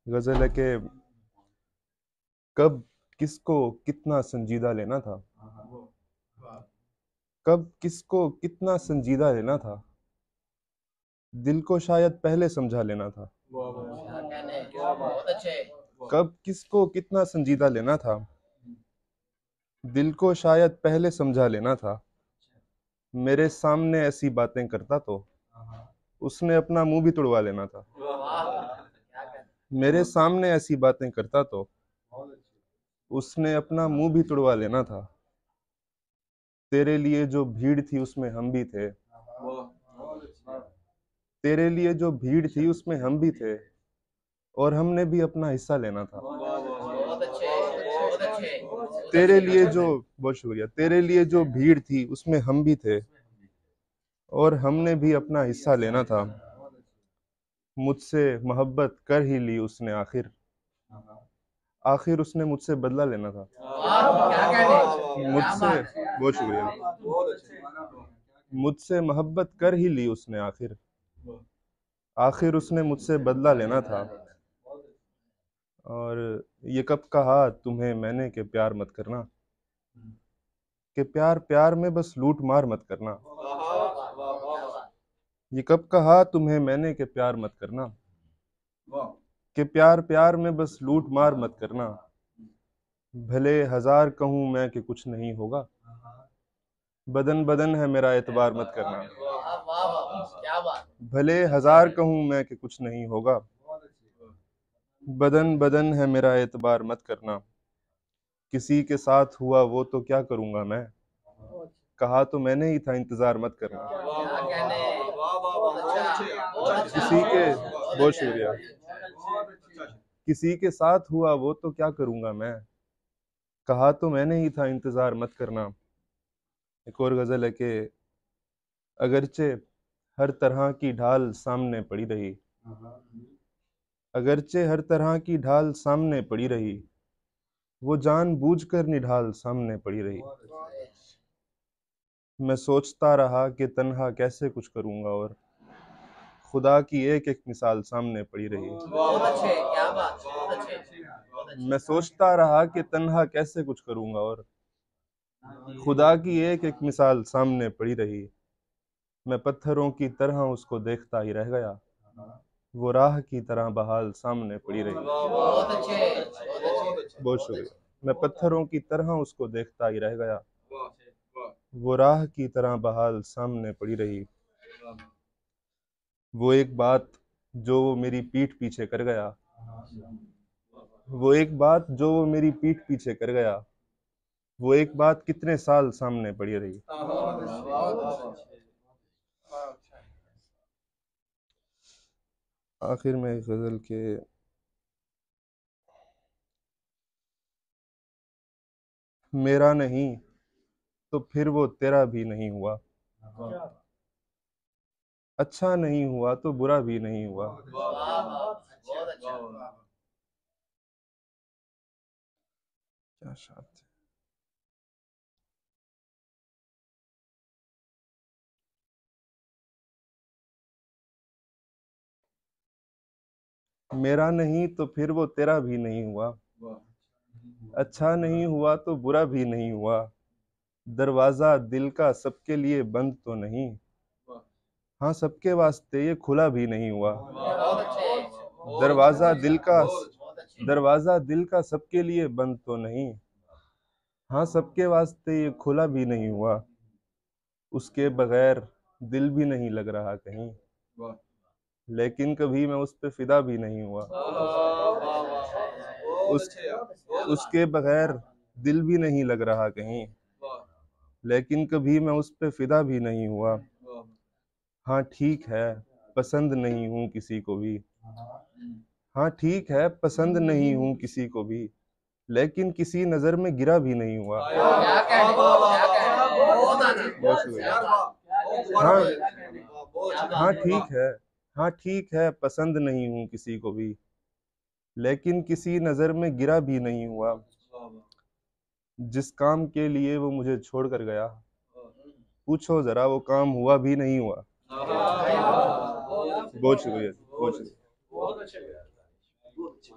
गजल है कि कब किसको कितना संजीदा लेना था। कब किसको कितना संजीदा लेना था। दिल को शायद पहले समझा लेना था। बहुत अच्छे। कब किसको कितना संजीदा लेना था। दिल को शायद पहले समझा लेना था। मेरे सामने ऐसी बातें करता तो उसने अपना मुंह भी तुड़वा लेना था। मेरे सामने ऐसी बातें करता तो उसने अपना मुंह भी तुड़वा लेना था। तेरे लिए जो भीड़ थी उसमें हम भी थे। तेरे लिए जो भीड़ थी उसमें हम भी थे और हमने भी अपना हिस्सा लेना था। बहुत अच्छे। बहुत अच्छे। बहुत तेरे अच्छे लिए गाना। जो बहुत शुक्रिया। तेरे लिए जो भीड़ थी उसमें हम भी थे और हमने भी अपना हिस्सा लेना था। मुझसे मोहब्बत कर ही ली उसने आखिर। आखिर उसने मुझसे बदला लेना था। वाह क्या कहने, क्या मुझसे बात। बहुत शुक्रिया। मुझसे मोहब्बत कर ही ली उसने आखिर। आखिर उसने मुझसे बदला लेना था। और ये कब कहा तुम्हें मैंने कि प्यार मत करना। कि प्यार प्यार में बस लूट मार मत करना। क्या बात, क्या बात। ये कब कहा तुम्हें मैंने कि प्यार मत करना। कि प्यार प्यार में बस लूट मार मत करना। भले हजार कहूँ मैं कि कुछ नहीं होगा। बदन बदन है मेरा एतबार मत करना। वाह वाह वाह, क्या बात। भले हजार कहूँ मैं कि कुछ नहीं होगा। बदन बदन है मेरा एतबार मत करना। किसी के साथ हुआ वो तो क्या करूंगा मैं। कहा तो मैंने ही था इंतजार मत करना। क्या कहने, बहुत अच्छा। बहुत अच्छा। किसी के बहुत बहुत अच्छा। शुक्रिया। किसी के साथ हुआ वो तो क्या करूंगा मैं। कहा तो मैंने ही था इंतजार मत करना। एक और गजल है कि अगरचे हर तरह की ढाल सामने पड़ी रही। अगरचे हर तरह की ढाल सामने पड़ी रही। वो जान बूझ कर निढाल सामने पड़ी रही। मैं सोचता रहा कि तन्हा कैसे कुछ करूंगा और खुदा की एक एक मिसाल सामने पड़ी रही। बहुत अच्छे, क्या बात, बहुत अच्छे। बहुत मैं अच्छे। सोचता रहा कि तन्हा कैसे कुछ करूंगा और खुदा की एक एक मिसाल सामने पड़ी रही। मैं पत्थरों की तरह उसको देखता ही रह गया। वो राह की तरह बहाल सामने पड़ी रही। बहुत अच्छे। बहुत अच्छे। बहुत बहुत अच्छे। शुक्रिया। मैं पत्थरों की तरह उसको देखता ही रह गया। वो राह की तरह बहाल सामने पड़ी रही। वो एक बात जो वो मेरी पीठ पीछे कर गया। वो एक बात जो वो मेरी पीठ पीछे कर गया। वो एक बात कितने साल सामने पड़ी रही। आखिर में एक गजल के मेरा नहीं तो फिर वो तेरा भी नहीं हुआ। अच्छा नहीं हुआ तो बुरा भी नहीं हुआ। वाह वाह, बहुत अच्छा। क्या शाद है। मेरा नहीं तो फिर वो तेरा भी नहीं हुआ। अच्छा नहीं हुआ तो बुरा भी नहीं हुआ। दरवाजा दिल का सबके लिए बंद तो नहीं। हाँ सबके वास्ते ये खुला भी नहीं हुआ। बहुत अच्छे। बहुत अच्छे। दरवाजा दिल का बहुत अच्छे। दरवाजा दिल का सबके लिए बंद तो नहीं। हाँ सबके वास्ते ये खुला भी नहीं हुआ। उसके बगैर दिल भी नहीं लग रहा कहीं। लेकिन कभी मैं उस पे फिदा भी नहीं हुआ। वाह वाह वाह वाह, बहुत उस अच्छे यार, बहुत अच्छे। उसके बगैर दिल भी नहीं लग रहा कहीं। लेकिन कभी मैं उस पे फिदा भी नहीं हुआ। हाँ ठीक है पसंद नहीं हूँ किसी को भी। हाँ ठीक है पसंद नहीं हूँ किसी को भी। लेकिन किसी नज़र में गिरा भी नहीं हुआ। क्या कहने, क्या कहने, बहुत अच्छे। बहुत शुक्रिया। क्या बात। हाँ क्या हाँ बात। ठीक है। हाँ ठीक है पसंद नहीं हूँ किसी को भी। लेकिन किसी नज़र में गिरा भी नहीं हुआ। जिस काम के लिए वो मुझे छोड़ कर गया पूछो जरा वो काम हुआ भी नहीं हुआ। बहुत बहुत शुक्रिया बहुत शुक्रिया। बहुत अच्छे। बहुत अच्छा।